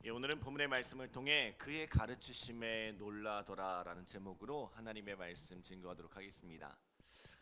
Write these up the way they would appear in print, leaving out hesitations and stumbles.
오늘은 본문의 말씀을 통해 그의 가르치심에 놀라더라라는 제목으로 하나님의 말씀 증거하도록 하겠습니다.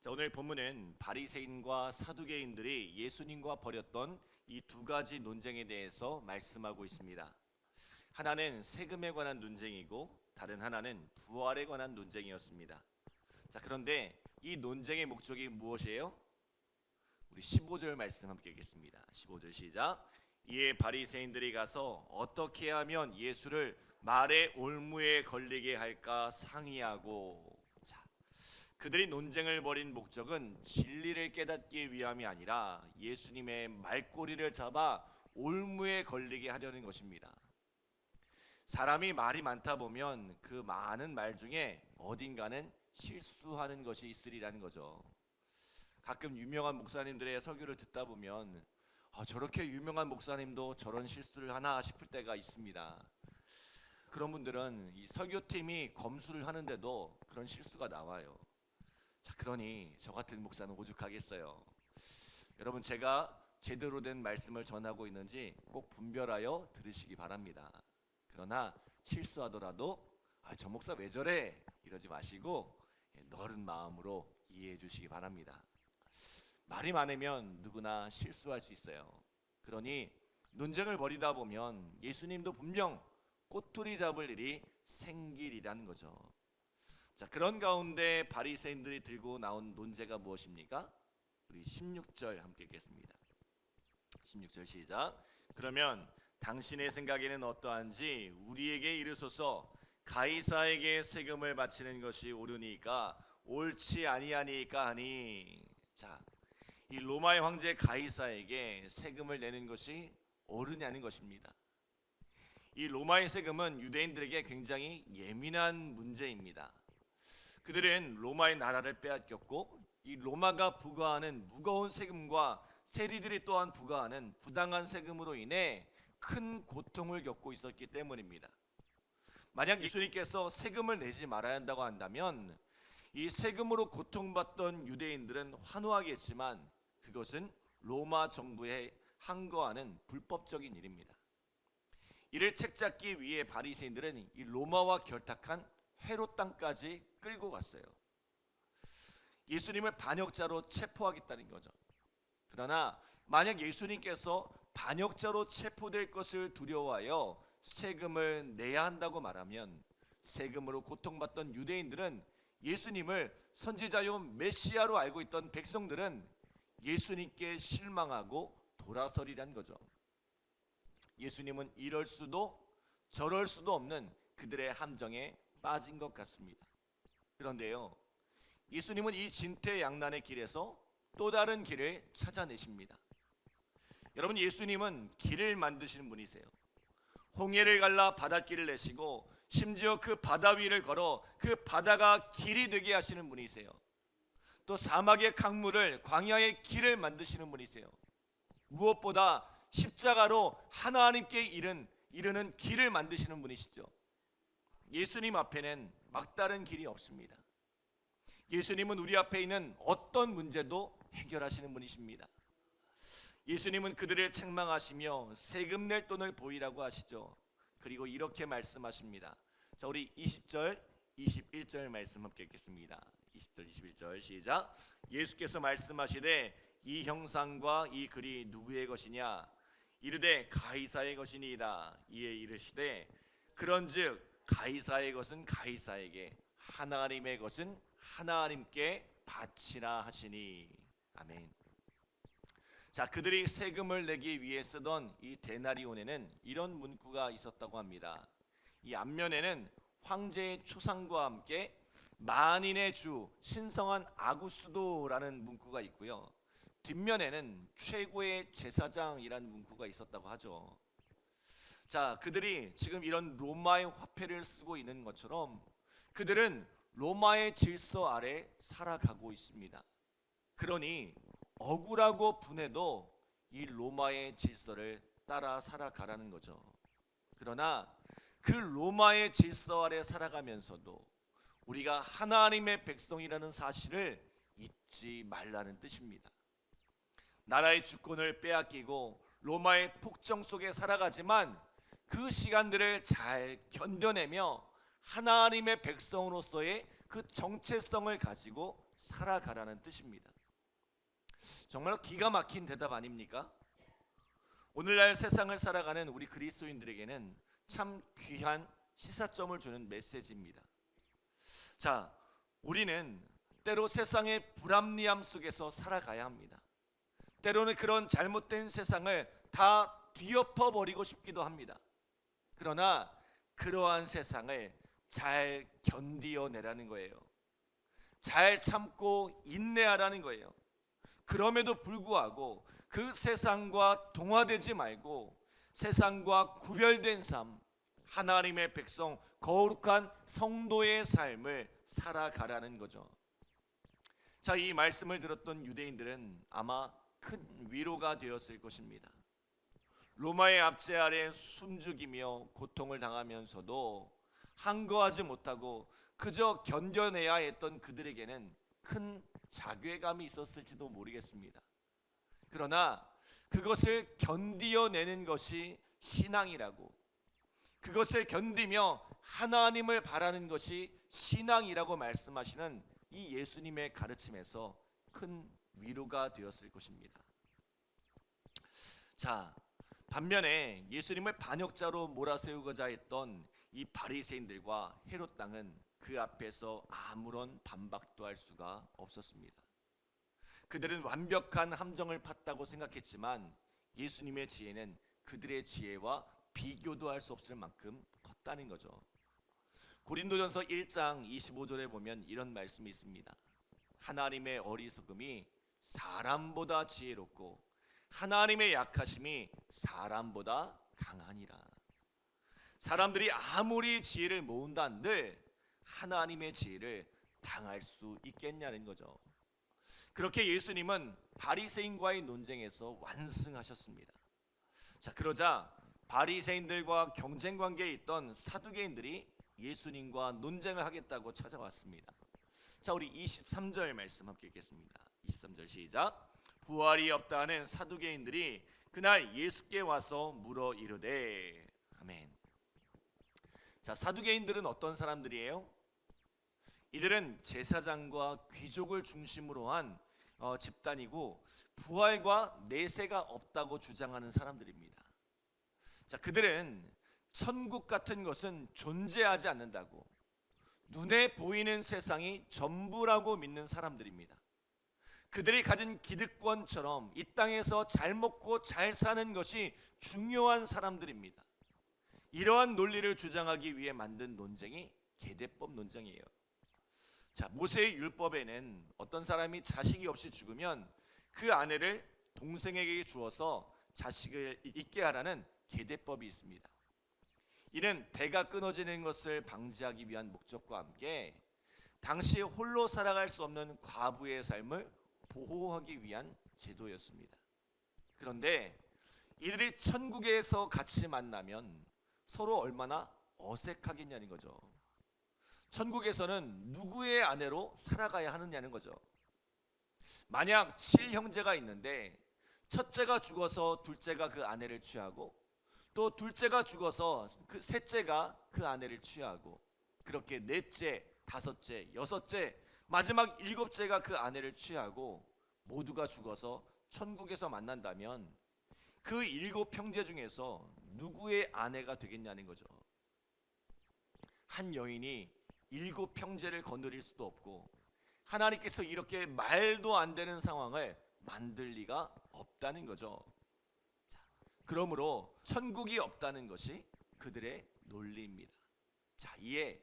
자, 오늘 본문은 바리새인과 사두개인들이 예수님과 벌였던 이 두 가지 논쟁에 대해서 말씀하고 있습니다. 하나는 세금에 관한 논쟁이고 다른 하나는 부활에 관한 논쟁이었습니다. 자, 그런데 이 논쟁의 목적이 무엇이에요? 우리 15절 말씀 함께 읽겠습니다. 15절 시작. 이에 바리새인들이 가서 어떻게 하면 예수를 말의 올무에 걸리게 할까 상의하고, 자, 그들이 논쟁을 벌인 목적은 진리를 깨닫기 위함이 아니라 예수님의 말꼬리를 잡아 올무에 걸리게 하려는 것입니다. 사람이 말이 많다 보면 그 많은 말 중에 어딘가는 실수하는 것이 있으리라는 거죠. 가끔 유명한 목사님들의 설교를 듣다 보면 저렇게 유명한 목사님도 저런 실수를 하나 싶을 때가 있습니다. 그런 분들은 이 설교팀이 검수를 하는데도 그런 실수가 나와요. 자, 그러니 저 같은 목사는 오죽하겠어요. 여러분, 제가 제대로 된 말씀을 전하고 있는지 꼭 분별하여 들으시기 바랍니다. 그러나 실수하더라도 저 목사 왜 저래? 이러지 마시고 너른 마음으로 이해해 주시기 바랍니다. 말이 많으면 누구나 실수할 수 있어요. 그러니 논쟁을 벌이다 보면 예수님도 분명 꼬투리 잡을 일이 생기리라는 거죠. 자, 그런 가운데 바리새인들이 들고 나온 논제가 무엇입니까? 우리 16절 함께 읽겠습니다. 16절 시작. 그러면 당신의 생각에는 어떠한지 우리에게 이르소서. 가이사에게 세금을 바치는 것이 옳으니까 옳지 아니하니까 하니. 자, 이 로마의 황제 가이사에게 세금을 내는 것이 옳으냐는 것입니다. 이 로마의 세금은 유대인들에게 굉장히 예민한 문제입니다. 그들은 로마의 나라를 빼앗겼고 이 로마가 부과하는 무거운 세금과 세리들이 또한 부과하는 부당한 세금으로 인해 큰 고통을 겪고 있었기 때문입니다. 만약 예수님께서 세금을 내지 말아야 한다고 한다면 이 세금으로 고통받던 유대인들은 환호하겠지만 그것은 로마 정부에 항거하는 불법적인 일입니다. 이를 책잡기 위해 바리새인들은 이 로마와 결탁한 회로 땅까지 끌고 갔어요. 예수님을 반역자로 체포하겠다는 거죠. 그러나 만약 예수님께서 반역자로 체포될 것을 두려워하여 세금을 내야 한다고 말하면 세금으로 고통받던 유대인들은 예수님을 선지자요 메시아로 알고 있던 백성들은 예수님께 실망하고 돌아서리란 거죠. 예수님은 이럴 수도 저럴 수도 없는 그들의 함정에 빠진 것 같습니다. 그런데요, 예수님은 이 진퇴양난의 길에서 또 다른 길을 찾아내십니다. 여러분, 예수님은 길을 만드시는 분이세요. 홍해를 갈라 바닷길을 내시고 심지어 그 바다 위를 걸어 그 바다가 길이 되게 하시는 분이세요. 또 사막의 강물을 광야의 길을 만드시는 분이세요. 무엇보다 십자가로 하나님께 이르는 길을 만드시는 분이시죠. 예수님 앞에는 막다른 길이 없습니다. 예수님은 우리 앞에 있는 어떤 문제도 해결하시는 분이십니다. 예수님은 그들을 책망하시며 세금 낼 돈을 보이라고 하시죠. 그리고 이렇게 말씀하십니다. 자, 우리 20절 21절 말씀 함께 읽겠습니다. 20절 21절 시작. 예수께서 말씀하시되 이 형상과 이 글이 누구의 것이냐? 이르되 가이사의 것이니이다. 이에 이르시되 그런즉 가이사의 것은 가이사에게 하나님의 것은 하나님께 바치라 하시니. 아멘. 자, 그들이 세금을 내기 위해 쓰던 이 데나리온에는 이런 문구가 있었다고 합니다. 이 앞면에는 황제의 초상과 함께 만인의 주 신성한 아구스도라는 문구가 있고요. 뒷면에는 최고의 제사장이라는 문구가 있었다고 하죠. 자, 그들이 지금 이런 로마의 화폐를 쓰고 있는 것처럼 그들은 로마의 질서 아래 살아가고 있습니다. 그러니 억울하고 분해도 이 로마의 질서를 따라 살아가라는 거죠. 그러나 그 로마의 질서 아래 살아가면서도 우리가 하나님의 백성이라는 사실을 잊지 말라는 뜻입니다. 나라의 주권을 빼앗기고 로마의 폭정 속에 살아가지만 그 시간들을 잘 견뎌내며 하나님의 백성으로서의 그 정체성을 가지고 살아가라는 뜻입니다. 정말 기가 막힌 대답 아닙니까? 오늘날 세상을 살아가는 우리 그리스도인들에게는 참 귀한 시사점을 주는 메시지입니다. 자, 우리는 때로 세상의 불합리함 속에서 살아가야 합니다. 때로는 그런 잘못된 세상을 다 뒤엎어 버리고 싶기도 합니다. 그러나 그러한 세상을 잘 견디어내라는 거예요. 잘 참고 인내하라는 거예요. 그럼에도 불구하고 그 세상과 동화되지 말고 세상과 구별된 삶, 하나님의 백성, 거룩한 성도의 삶을 살아가라는 거죠. 자, 이 말씀을 들었던 유대인들은 아마 큰 위로가 되었을 것입니다. 로마의 압제 아래 숨죽이며 고통을 당하면서도 항거하지 못하고 그저 견뎌내야 했던 그들에게는 큰 자괴감이 있었을지도 모르겠습니다. 그러나 그것을 견디어내는 것이 신앙이라고, 그것을 견디며 하나님을 바라는 것이 신앙이라고 말씀하시는 이 예수님의 가르침에서 큰 위로가 되었을 것입니다. 자, 반면에 예수님을 반역자로 몰아세우고자 했던 이 바리새인들과 헤롯 당은 그 앞에서 아무런 반박도 할 수가 없었습니다. 그들은 완벽한 함정을 팠다고 생각했지만 예수님의 지혜는 그들의 지혜와 비교도 할 수 없을 만큼 컸다는 거죠. 고린도전서 1장 25절에 보면 이런 말씀이 있습니다. 하나님의 어리석음이 사람보다 지혜롭고 하나님의 약하심이 사람보다 강하니라. 사람들이 아무리 지혜를 모은다 한들 하나님의 지혜를 당할 수 있겠냐는 거죠. 그렇게 예수님은 바리새인과의 논쟁에서 완승하셨습니다. 자, 그러자 바리새인들과 경쟁 관계에 있던 사두개인들이 예수님과 논쟁을 하겠다고 찾아왔습니다. 자, 우리 23절 말씀 함께 읽겠습니다. 23절 시작. 부활이 없다는 사두개인들이 그날 예수께 와서 물어 이르되. 아멘. 자, 사두개인들은 어떤 사람들이에요? 이들은 제사장과 귀족을 중심으로 한 집단이고 부활과 내세가 없다고 주장하는 사람들입니다. 자, 그들은 천국 같은 것은 존재하지 않는다고, 눈에 보이는 세상이 전부라고 믿는 사람들입니다. 그들이 가진 기득권처럼 이 땅에서 잘 먹고 잘 사는 것이 중요한 사람들입니다. 이러한 논리를 주장하기 위해 만든 논쟁이 계대법 논쟁이에요. 자, 모세의 율법에는 어떤 사람이 자식이 없이 죽으면 그 아내를 동생에게 주어서 자식을 잊게 하라는 계대법이 있습니다. 이는 대가 끊어지는 것을 방지하기 위한 목적과 함께 당시 홀로 살아갈 수 없는 과부의 삶을 보호하기 위한 제도였습니다. 그런데 이들이 천국에서 같이 만나면 서로 얼마나 어색하겠냐는 거죠. 천국에서는 누구의 아내로 살아가야 하느냐는 거죠. 만약 7형제가 있는데 첫째가 죽어서 둘째가 그 아내를 취하고 또 둘째가 죽어서 그 셋째가 그 아내를 취하고 그렇게 넷째, 다섯째, 여섯째, 마지막 일곱째가 그 아내를 취하고 모두가 죽어서 천국에서 만난다면 그 7형제 중에서 누구의 아내가 되겠냐는 거죠. 한 여인이 7형제를 거느릴 수도 없고 하나님께서 이렇게 말도 안 되는 상황을 만들 리가 없다는 거죠. 자, 그러므로 천국이 없다는 것이 그들의 논리입니다. 자, 이에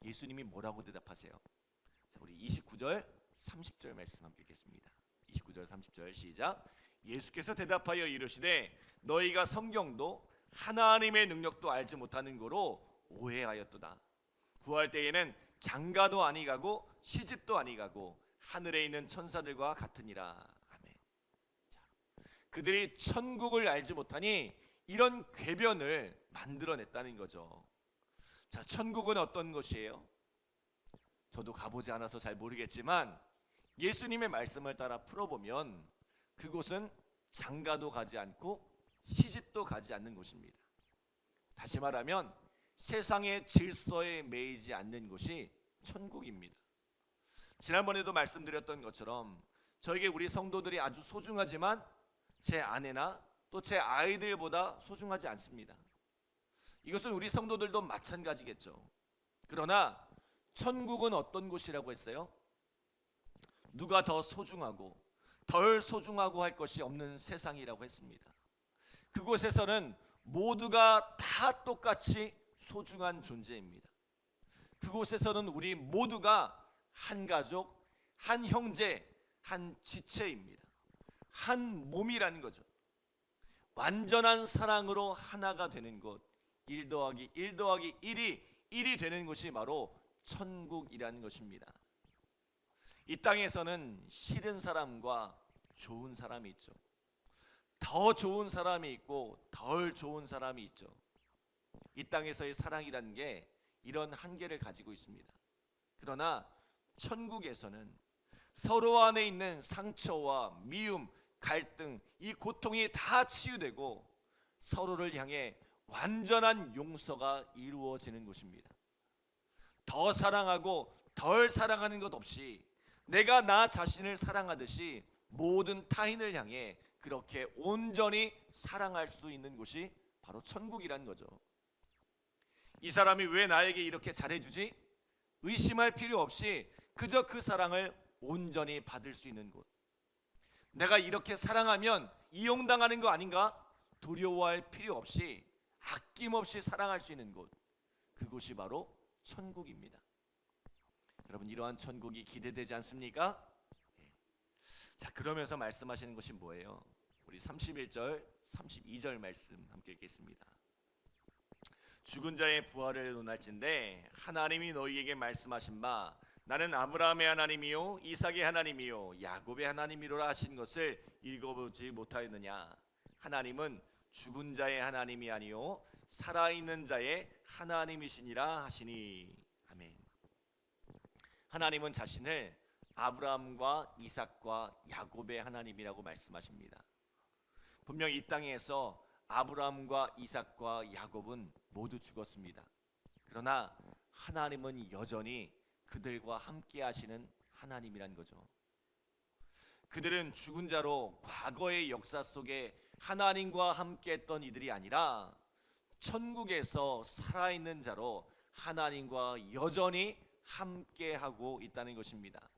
예수님이 뭐라고 대답하세요? 자, 우리 29절 30절 말씀 함께 읽겠습니다. 29절 30절 시작. 예수께서 대답하여 이르시되 너희가 성경도 하나님의 능력도 알지 못하는 거로 오해하였도다. 부활 때에는 장가도 아니 가고 시집도 아니 가고 하늘에 있는 천사들과 같으니라. 아멘. 자, 그들이 천국을 알지 못하니 이런 궤변을 만들어냈다는 거죠. 자, 천국은 어떤 것이에요? 저도 가보지 않아서 잘 모르겠지만 예수님의 말씀을 따라 풀어보면 그곳은 장가도 가지 않고 시집도 가지 않는 곳입니다. 다시 말하면 세상의 질서에 매이지 않는 곳이 천국입니다. 지난번에도 말씀드렸던 것처럼 저에게 우리 성도들이 아주 소중하지만 제 아내나 또 제 아이들보다 소중하지 않습니다. 이것은 우리 성도들도 마찬가지겠죠. 그러나 천국은 어떤 곳이라고 했어요? 누가 더 소중하고 덜 소중하고 할 것이 없는 세상이라고 했습니다. 그곳에서는 모두가 다 똑같이 소중한 존재입니다. 그곳에서는 우리 모두가 한 가족, 한 형제, 한 지체입니다. 한 몸이라는 거죠. 완전한 사랑으로 하나가 되는 곳, 1 더하기 1 더하기 1이 되는 곳이 바로 천국이라는 것입니다. 이 땅에서는 싫은 사람과 좋은 사람이 있죠. 더 좋은 사람이 있고 덜 좋은 사람이 있죠. 이 땅에서의 사랑이라는 게 이런 한계를 가지고 있습니다. 그러나 천국에서는 서로 안에 있는 상처와 미움, 갈등, 이 고통이 다 치유되고 서로를 향해 완전한 용서가 이루어지는 곳입니다. 더 사랑하고 덜 사랑하는 것 없이 내가 나 자신을 사랑하듯이 모든 타인을 향해 그렇게 온전히 사랑할 수 있는 곳이 바로 천국이라는 거죠. 이 사람이 왜 나에게 이렇게 잘해주지? 의심할 필요 없이 그저 그 사랑을 온전히 받을 수 있는 곳. 내가 이렇게 사랑하면 이용당하는 거 아닌가? 두려워할 필요 없이 아낌없이 사랑할 수 있는 곳. 그곳이 바로 천국입니다. 여러분, 이러한 천국이 기대되지 않습니까? 자, 그러면서 말씀하시는 것이 뭐예요? 우리 31절, 32절 말씀 함께 읽겠습니다. 죽은 자의 부활을 논할진대 하나님이 너희에게 말씀하신 바 나는 아브라함의 하나님이요 이삭의 하나님이요 야곱의 하나님이로라 하신 것을 읽어보지 못하였느냐? 하나님은 죽은 자의 하나님이 아니요 살아있는 자의 하나님이시니라 하시니. 아멘. 하나님은 자신을 아브라함과 이삭과 야곱의 하나님이라고 말씀하십니다. 분명 이 땅에서 아브라함과 이삭과 야곱은 모두 죽었습니다. 그러나 하나님은 여전히 그들과 함께 하시는 하나님이란 거죠. 그들은 죽은 자로 과거의 역사 속에 하나님과 함께 했던 이들이 아니라 천국에서 살아있는 자로 하나님과 여전히 함께 하고 있다는 것입니다.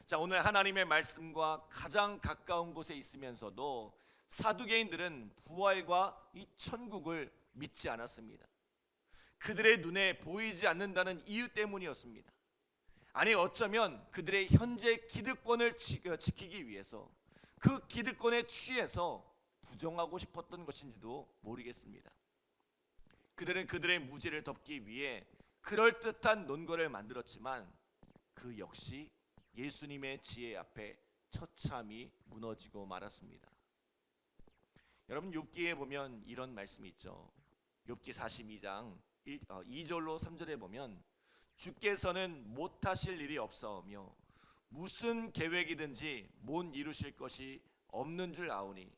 자, 오늘 하나님의 말씀과 가장 가까운 곳에 있으면서도 사두개인들은 부활과 이 천국을 믿지 않았습니다. 그들의 눈에 보이지 않는다는 이유 때문이었습니다. 아니, 어쩌면 그들의 현재 기득권을 지키기 위해서 그 기득권에 취해서 부정하고 싶었던 것인지도 모르겠습니다. 그들은 그들의 무지를 덮기 위해 그럴듯한 논거를 만들었지만 그 역시 예수님의 지혜 앞에 처참히 무너지고 말았습니다. 여러분, 욥기에 보면 이런 말씀이 있죠. 욥기 42장 2절로 3절에 보면 주께서는 못하실 일이 없사오며 무슨 계획이든지 못 이루실 것이 없는 줄 아오니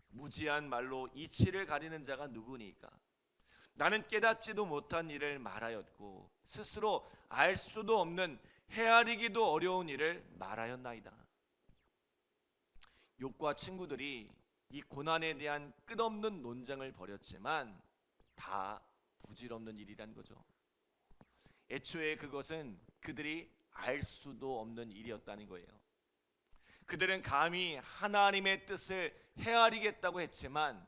무지한 말로 이치를 가리는 자가 누구니까? 나는 깨닫지도 못한 일을 말하였고 스스로 알 수도 없는 헤아리기도 어려운 일을 말하였나이다. 욥과 친구들이 이 고난에 대한 끝없는 논쟁을 벌였지만 다 부질없는 일이란 거죠. 애초에 그것은 그들이 알 수도 없는 일이었다는 거예요. 그들은 감히 하나님의 뜻을 헤아리겠다고 했지만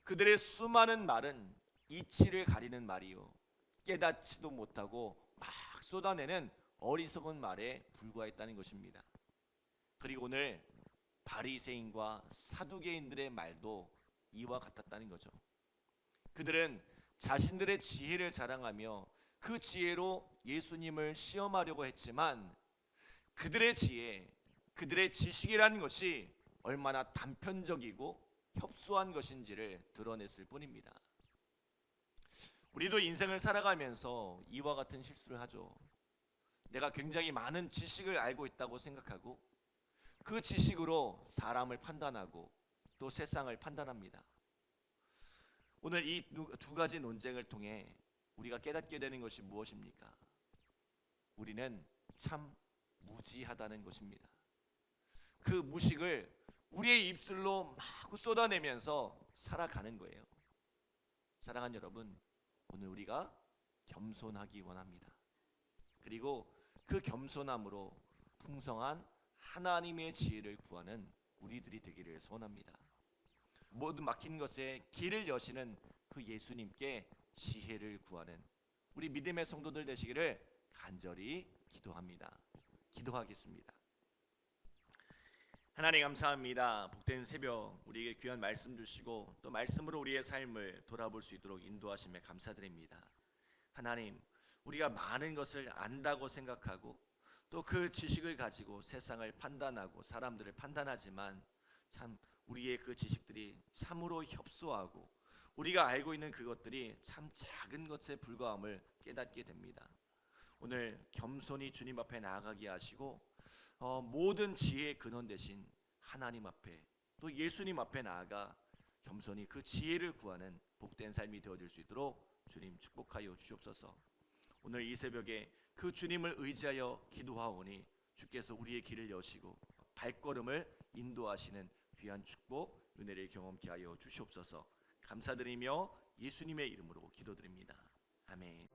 그들의 수많은 말은 이치를 가리는 말이요 깨닫지도 못하고 막 쏟아내는 어리석은 말에 불과했다는 것입니다. 그리고 오늘 바리새인과 사두개인들의 말도 이와 같았다는 거죠. 그들은 자신들의 지혜를 자랑하며 그 지혜로 예수님을 시험하려고 했지만 그들의 지혜, 그들의 지식이라는 것이 얼마나 단편적이고 협소한 것인지를 드러냈을 뿐입니다. 우리도 인생을 살아가면서 이와 같은 실수를 하죠. 내가 굉장히 많은 지식을 알고 있다고 생각하고 그 지식으로 사람을 판단하고 또 세상을 판단합니다. 오늘 이 두 가지 논쟁을 통해 우리가 깨닫게 되는 것이 무엇입니까? 우리는 참 무지하다는 것입니다. 그 무식을 우리의 입술로 막 쏟아내면서 살아가는 거예요. 사랑하는 여러분, 오늘 우리가 겸손하기 원합니다. 그리고 그 겸손함으로 풍성한 하나님의 지혜를 구하는 우리들이 되기를 소원합니다. 모든 막힌 것에 길을 여시는 그 예수님께 지혜를 구하는 우리 믿음의 성도들 되시기를 간절히 기도합니다. 기도하겠습니다. 하나님 감사합니다. 복된 새벽 우리에게 귀한 말씀 주시고 또 말씀으로 우리의 삶을 돌아볼 수 있도록 인도하심에 감사드립니다. 하나님, 우리가 많은 것을 안다고 생각하고 또 그 지식을 가지고 세상을 판단하고 사람들을 판단하지만 참 우리의 그 지식들이 참으로 협소하고 우리가 알고 있는 그것들이 참 작은 것에 불과함을 깨닫게 됩니다. 오늘 겸손히 주님 앞에 나아가게 하시고 모든 지혜의 근원 되신 하나님 앞에 또 예수님 앞에 나아가 겸손히 그 지혜를 구하는 복된 삶이 되어질 수 있도록 주님 축복하여 주시옵소서. 오늘 이 새벽에 그 주님을 의지하여 기도하오니 주께서 우리의 길을 여시고 발걸음을 인도하시는 귀한 축복 은혜를 경험케 하여 주시옵소서. 감사드리며 예수님의 이름으로 기도드립니다. 아멘.